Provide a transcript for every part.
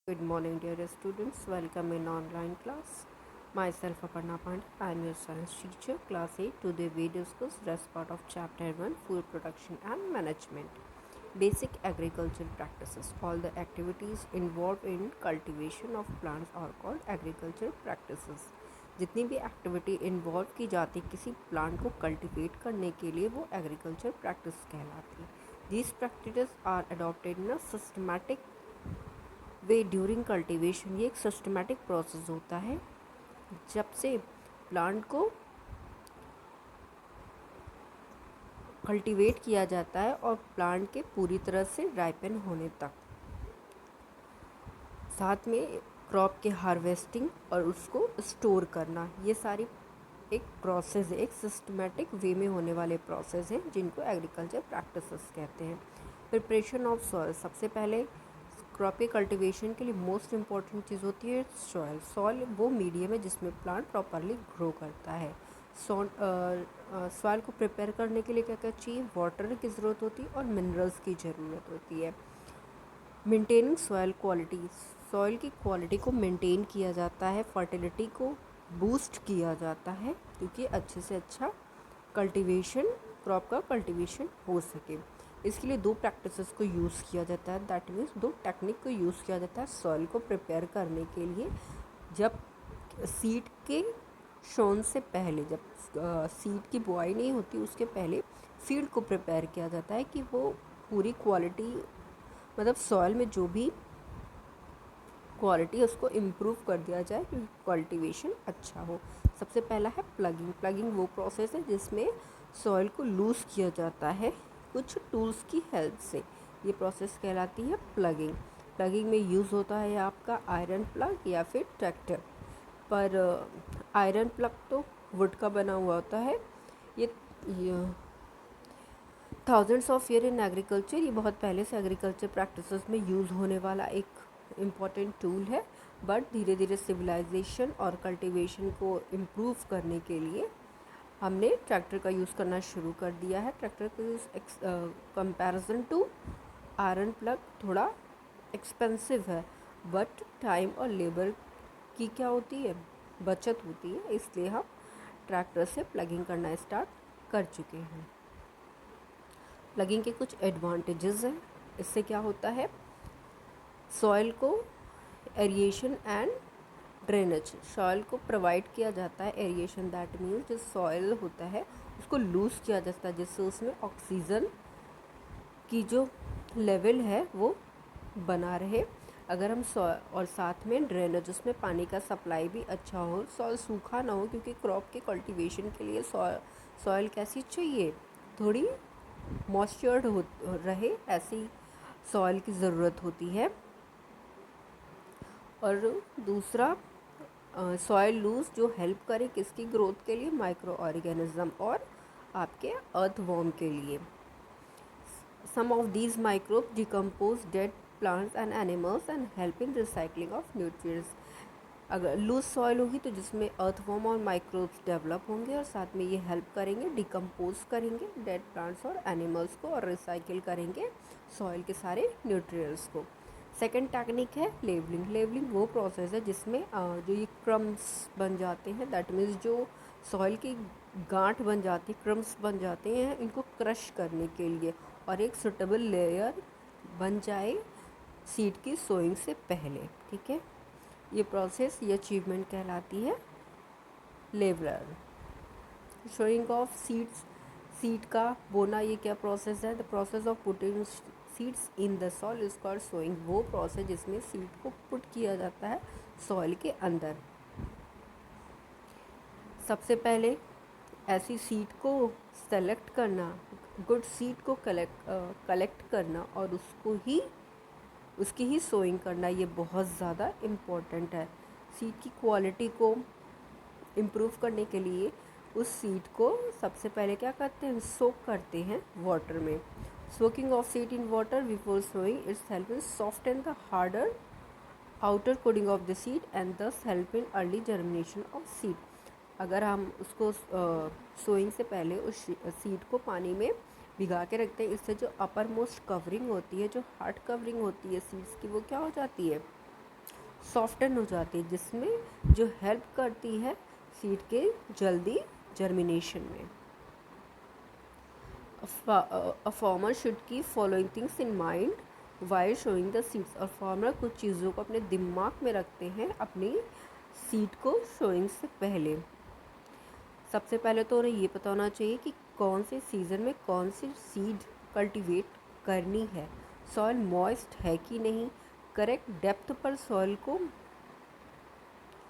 Good morning, dear students. Welcome in online class. Myself, Aparna Pandey. I am your science teacher. Class 8. Today we discuss rest part of Chapter 1, Food Production and Management. Basic agricultural practices. All the activities involved in cultivation of plants are called agricultural practices. जितनी भी activity involve की जाती है किसी plant को cultivate करने के लिए वो एग्रीकल्चर प्रैक्टिस कहलाती है. These practices are adopted in a systematic way during cultivation. ये एक सिस्टमेटिक प्रोसेस होता है जब से प्लांट को कल्टीवेट किया जाता है और प्लांट के पूरी तरह से राइपन होने तक. साथ में क्रॉप के हार्वेस्टिंग और उसको स्टोर करना, ये सारी एक प्रोसेस है, एक सिस्टमेटिक वे में होने वाले प्रोसेस हैं जिनको एग्रीकल्चर प्रैक्टिसेस कहते हैं. Preparation of soil. सबसे पहले क्रॉप के कल्टीवेशन के लिए मोस्ट इम्पॉर्टेंट चीज़ होती है सॉइल. सॉइल वो मीडियम है जिसमें प्लांट प्रॉपरली ग्रो करता है. सॉइल को प्रिपेयर करने के लिए क्या क्या चाहिए? वाटर की ज़रूरत होती है और मिनरल्स की ज़रूरत होती है. Maintaining soil quality. सॉइल की क्वालिटी को मेंटेन किया जाता है, फर्टिलिटी को बूस्ट किया जाता है क्योंकि अच्छे से अच्छा कल्टीवेशन, क्रॉप का कल्टीवेशन हो सके. इसके लिए दो प्रैक्टिसेस को यूज़ किया जाता है. दैट मीन्स दो टेक्निक को यूज़ किया जाता है सॉइल को प्रिपेयर करने के लिए. जब सीड के शोन से पहले, जब सीड की बुआई नहीं होती उसके पहले सीड को प्रिपेयर किया जाता है कि वो पूरी क्वालिटी, मतलब सॉइल में जो भी क्वालिटी है उसको इम्प्रूव कर दिया जाए कि कल्टीवेशन अच्छा हो. सबसे पहला है प्लगिंग. प्लगिंग वो प्रोसेस है जिसमें सॉइल को लूज़ किया जाता है कुछ टूल्स की हेल्प से. ये प्रोसेस कहलाती है प्लगिंग. प्लगिंग में यूज़ होता है आपका आयरन प्लग या फिर ट्रैक्टर. पर आयरन प्लग तो वुड का बना हुआ होता है. ये thousands of year in agriculture, ये बहुत पहले से एग्रीकल्चर प्रैक्टिसेस में यूज़ होने वाला एक इम्पॉर्टेंट टूल है. बट धीरे धीरे सिविलाइजेशन और कल्टीवेशन को इम्प्रूव करने के लिए हमने ट्रैक्टर का यूज़ करना शुरू कर दिया है. ट्रैक्टर का use comparison to iron plug थोड़ा एक्सपेंसिव है, बट टाइम और लेबर की क्या होती है, बचत होती है, इसलिए हम ट्रैक्टर से प्लगिंग करना स्टार्ट कर चुके हैं. प्लगिंग के कुछ एडवांटेजेस हैं. इससे क्या होता है, सॉइल को एरिएशन एंड ड्रेनेज. सॉइल को प्रोवाइड किया जाता है एरिएशन. दैट मीन्स जो सॉइल होता है उसको लूज़ किया जाता है जिससे उसमें ऑक्सीजन की जो लेवल है वो बना रहे. अगर हम और साथ में ड्रेनेज, उसमें पानी का सप्लाई भी अच्छा हो, सॉइल सूखा ना हो क्योंकि क्रॉप के कल्टीवेशन के लिए सॉइल कैसी चाहिए, थोड़ी मॉइस्चर्ड हो रहे, ऐसी सॉइल की ज़रूरत होती है. और दूसरा सॉइल लूज जो हेल्प करे किसकी ग्रोथ के लिए, माइक्रो ऑर्गेनिज्म और आपके अर्थवॉर्म के लिए. Some of these microbe decompose dead plants and animals and help in recycling of nutrients. अगर लूज सॉइल होगी तो जिसमें अर्थवॉर्म और माइक्रोब्स डेवलप होंगे और साथ में ये हेल्प करेंगे, डिकम्पोज करेंगे डेड प्लांट्स और एनिमल्स को और रिसाइकिल करेंगे सॉइल के सारे न्यूट्रिएंट्स को. सेकेंड टेक्निक है लेवलिंग. लेवलिंग वो प्रोसेस है जिसमें जो ये क्रम्स बन जाते हैं, दैट मीन्स जो सॉइल की गांठ बन जाती है, क्रम्स बन जाते हैं, इनको क्रश करने के लिए और एक सुटेबल लेयर बन जाए सीड की सोइंग से पहले. ठीक है, ये प्रोसेस, ये अचीवमेंट कहलाती है leveller. Showing of seeds. Seed का बोना, ये क्या प्रोसेस है? The process of putting seeds in the soil is called sowing. वो प्रोसेस जिसमें सीड को पुट किया जाता है सॉइल के अंदर. सबसे पहले ऐसी सीड को सेलेक्ट करना, गुड सीड को कलेक्ट करना और उसकी ही सोइंग करना, ये बहुत ज़्यादा इम्पोर्टेंट है. सीड की क्वालिटी को इम्प्रूव करने के लिए उस सीड को सबसे पहले क्या करते हैं, सोक करते हैं वाटर में. Soaking of seed in water before sowing it's help in soften the harder outer coating of the seed and thus help in early germination of seed. अगर हम उसको सोइंग से पहले उस सीड को पानी में भिगा के रखते हैं, इससे जो अपर मोस्ट कवरिंग होती है, जो हार्ड कवरिंग होती है सीड्स की, वो क्या हो जाती है, सॉफ्टन हो जाती है, जिसमें जो हेल्प करती है सीड के जल्दी जर्मिनेशन में। A farmer should keep following things in mind while showing the seeds। और फार्मर कुछ चीज़ों को अपने दिमाग में रखते हैं अपनी सीड को शोइंग से पहले। सबसे पहले तो उन्हें ये पता होना चाहिए कि कौन से सीज़न में कौन सी सीड कल्टीवेट करनी है, सॉइल मॉइस्ट है कि नहीं, करेक्ट डेप्थ पर सॉइल को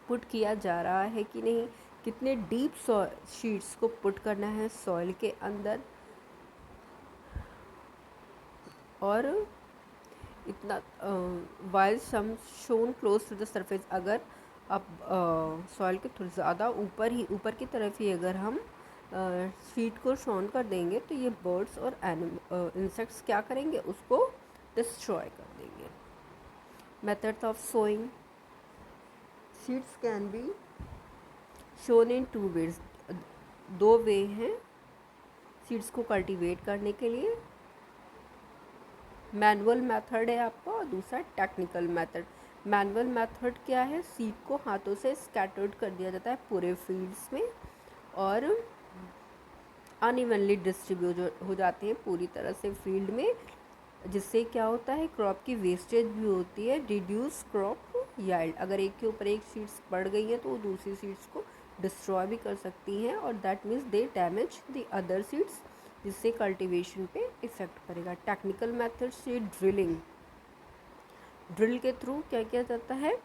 पुट किया जा रहा है कि नहीं, कितने डीप शीट्स को पुट करना है सॉइल के अंदर, और इतना while some shown close to the surface. अगर अब सॉइल के थोड़ा ज़्यादा ऊपर की तरफ ही अगर हम शीट को शोन कर देंगे तो ये बर्ड्स और इंसेक्ट्स क्या करेंगे, उसको डिस्ट्रॉय कर देंगे। Method of sowing, seeds can be shown in 2 ways. 2 way हैं सीड्स को कल्टीवेट करने के लिए। मैनुअल मेथड है आपका और दूसरा टेक्निकल मेथड। मैनुअल मेथड क्या है, सीड को हाथों से स्कैटर्ड कर दिया जाता है पूरे फील्ड्स में और अनइवनली डिस्ट्रीब्यूट हो जाते हैं पूरी तरह से फील्ड में, जिससे क्या होता है क्रॉप की वेस्टेज भी होती है, रिड्यूस क्रॉप याइल्ड। अगर एक के ऊपर एक सीड्स पड़ गई हैं तो वो दूसरी सीड्स को डिस्ट्रॉय भी कर सकती हैं और that means they damage the other seeds, जिससे कल्टीवेशन पे इफ़ेक्ट पड़ेगा। टेक्निकल मेथड से ड्रिलिंग, ड्रिल के थ्रू क्या किया जाता है,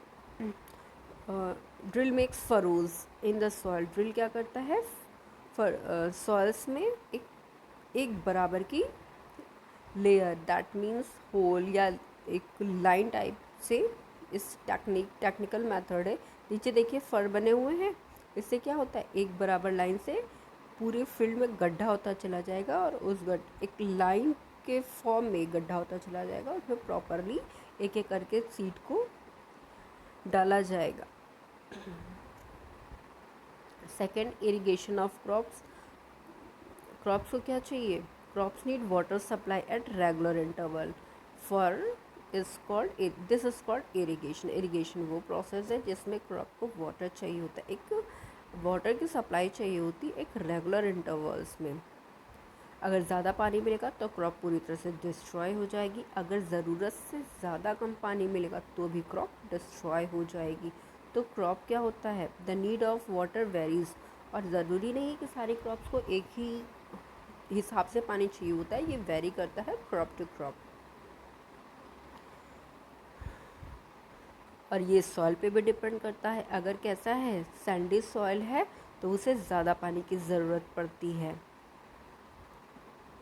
drill makes furrows in the soil. Drill क्या करता है, सॉइल्स में एक बराबर की लेयर, दैट मीन्स होल या एक लाइन टाइप से इस टेक्निकल मेथड है। नीचे देखिए फर बने हुए हैं, इससे क्या होता है एक बराबर लाइन से पूरे फील्ड में गड्ढा होता चला जाएगा और उस एक लाइन के फॉर्म में गड्ढा होता चला जाएगा, उसमें प्रॉपरली एक एक करके सीड को डाला जाएगा। Second, irrigation of crops. Crops को क्या चाहिए, crops need water supply at regular interval for this is called irrigation. Irrigation वो प्रोसेस है जिसमें क्रॉप को वाटर चाहिए होता है, एक वाटर की सप्लाई चाहिए होती है एक रेगुलर इंटरवल्स में। अगर ज़्यादा पानी मिलेगा तो क्रॉप पूरी तरह से डिस्ट्रॉय हो जाएगी, अगर ज़रूरत से ज़्यादा कम पानी मिलेगा तो भी क्रॉप डिस्ट्रॉय हो जाएगी। तो क्रॉप क्या होता है, the need of water varies, और ज़रूरी नहीं कि सारी क्रॉप्स को एक ही हिसाब से पानी चाहिए होता है, ये वेरी करता है क्रॉप टू क्रॉप। और ये सॉइल पे भी डिपेंड करता है, अगर कैसा है सैंडी सॉइल है तो उसे ज़्यादा पानी की ज़रूरत पड़ती है।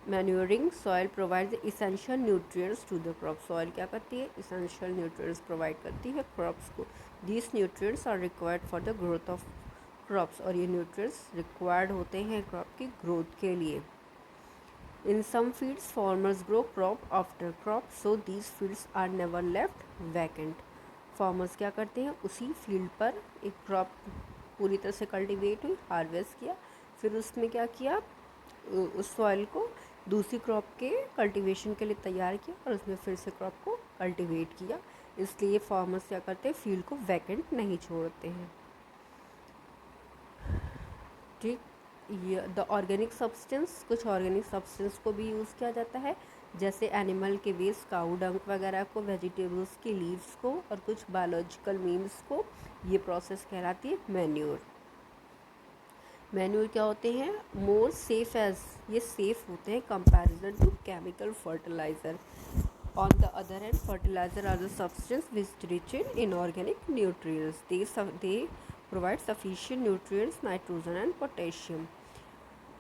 Manuring, soil provide essential nutrients to the crop. Soil क्या करती है, इसेंशियल न्यूट्रिएंट्स प्रोवाइड करती है क्रॉप्स को। These nutrients are required for the growth of crops, और ये न्यूट्रिएंट्स रिक्वायर्ड होते हैं क्रॉप की ग्रोथ के लिए। In some fields farmers grow crop after crop, so these fields are never left vacant. Farmers क्या करते हैं, उसी फील्ड पर एक क्रॉप पूरी तरह से कल्टीवेट हुई, हार्वेस्ट किया, फिर उसमें क्या किया, उस सॉइल को दूसरी क्रॉप के कल्टीवेशन के लिए तैयार किया और उसमें फिर से क्रॉप को कल्टीवेट किया। इसलिए फार्मर्स क्या करते हैं, फील्ड को वैकेंट नहीं छोड़ते हैं। ठीक, ये द ऑर्गेनिक सब्सटेंस, कुछ ऑर्गेनिक सब्सटेंस को भी यूज़ किया जाता है, जैसे एनिमल के वेस्ट, काऊ डंग वगैरह को, वेजिटेबल्स की लीव्स को, और कुछ बायोलॉजिकल मीन्स को। ये प्रोसेस कहलाती है मैन्योर। मैन्योर क्या होते हैं, मोर सेफ एज, ये सेफ होते हैं comparison to chemical fertiliser. On the other hand, fertiliser are the substance which rich in inorganic nutrients, they provide sufficient nutrients, nitrogen and potassium.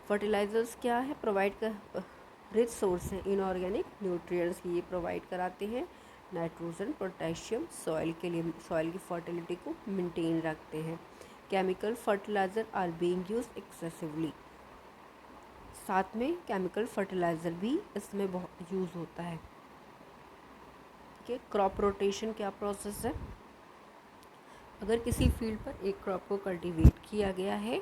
Fertilisers क्या है, provide कर rich source है inorganic nutrients की, ये provide कराते हैं nitrogen potassium soil के लिए, सॉइल की फर्टिलिटी को मेंटेन रखते हैं। Chemical fertiliser are being used excessively, साथ में केमिकल फर्टिलाइज़र भी इसमें बहुत यूज़ होता है। ठीक है, क्रॉप रोटेशन क्या प्रोसेस है, अगर किसी फील्ड पर एक क्रॉप को कल्टीवेट किया गया है,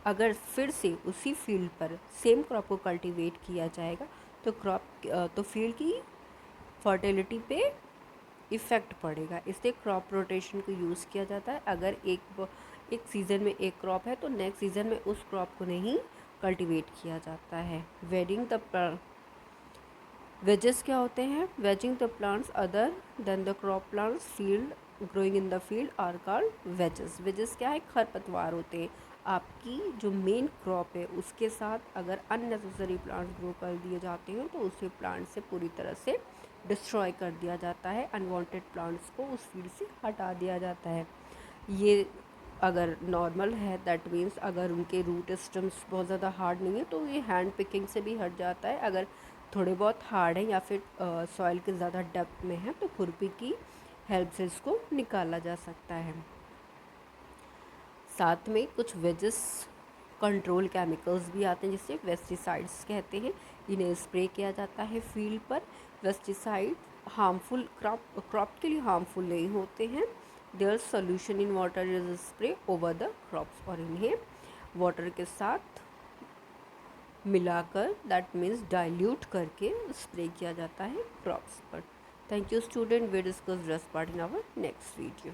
अगर फिर से उसी फील्ड पर सेम क्रॉप को कल्टीवेट किया जाएगा तो फील्ड की फर्टिलिटी पे इफ़ेक्ट पड़ेगा, इसलिए क्रॉप रोटेशन को यूज़ किया जाता है। अगर एक सीज़न में एक क्रॉप है तो नेक्स्ट सीज़न में उस क्रॉप को नहीं कल्टीवेट किया जाता है। वेजेस क्या होते हैं? Wedging the plants other than the crop plants field growing in the field are called wedges. Wedges क्या है? खरपतवार होते हैं। आपकी जो मेन क्रॉप है उसके साथ अगर अननेसेसरी प्लांट्स ग्रो कर दिए जाते हैं तो उसे प्लांट से पूरी तरह से डिस्ट्रॉय कर दिया जाता है, अनवांटेड प्लांट्स को उस फील्ड से हटा दिया जाता है। ये अगर नॉर्मल है, दैट मीन्स अगर उनके रूट सिस्टम्स बहुत ज़्यादा हार्ड नहीं है तो ये हैंड पिकिंग से भी हट जाता है। अगर थोड़े बहुत हार्ड है या फिर सॉइल के ज़्यादा डेप्थ में है तो खुरपी की हेल्प से इसको निकाला जा सकता है। साथ में कुछ वेजेस कंट्रोल केमिकल्स भी आते हैं जिसे पेस्टिसाइड्स कहते हैं। इन्हें स्प्रे किया जाता है फील्ड पर। पेस्टिसाइड हार्मफुल क्रॉप के लिए हार्मफुल नहीं होते हैं। Their solution in water is spray over the crops, और इन्हें वाटर के साथ मिलाकर, दैट मीन्स डाइल्यूट करके स्प्रे किया जाता है क्रॉप्स पर। Thank you student, we discuss rest part in our next video.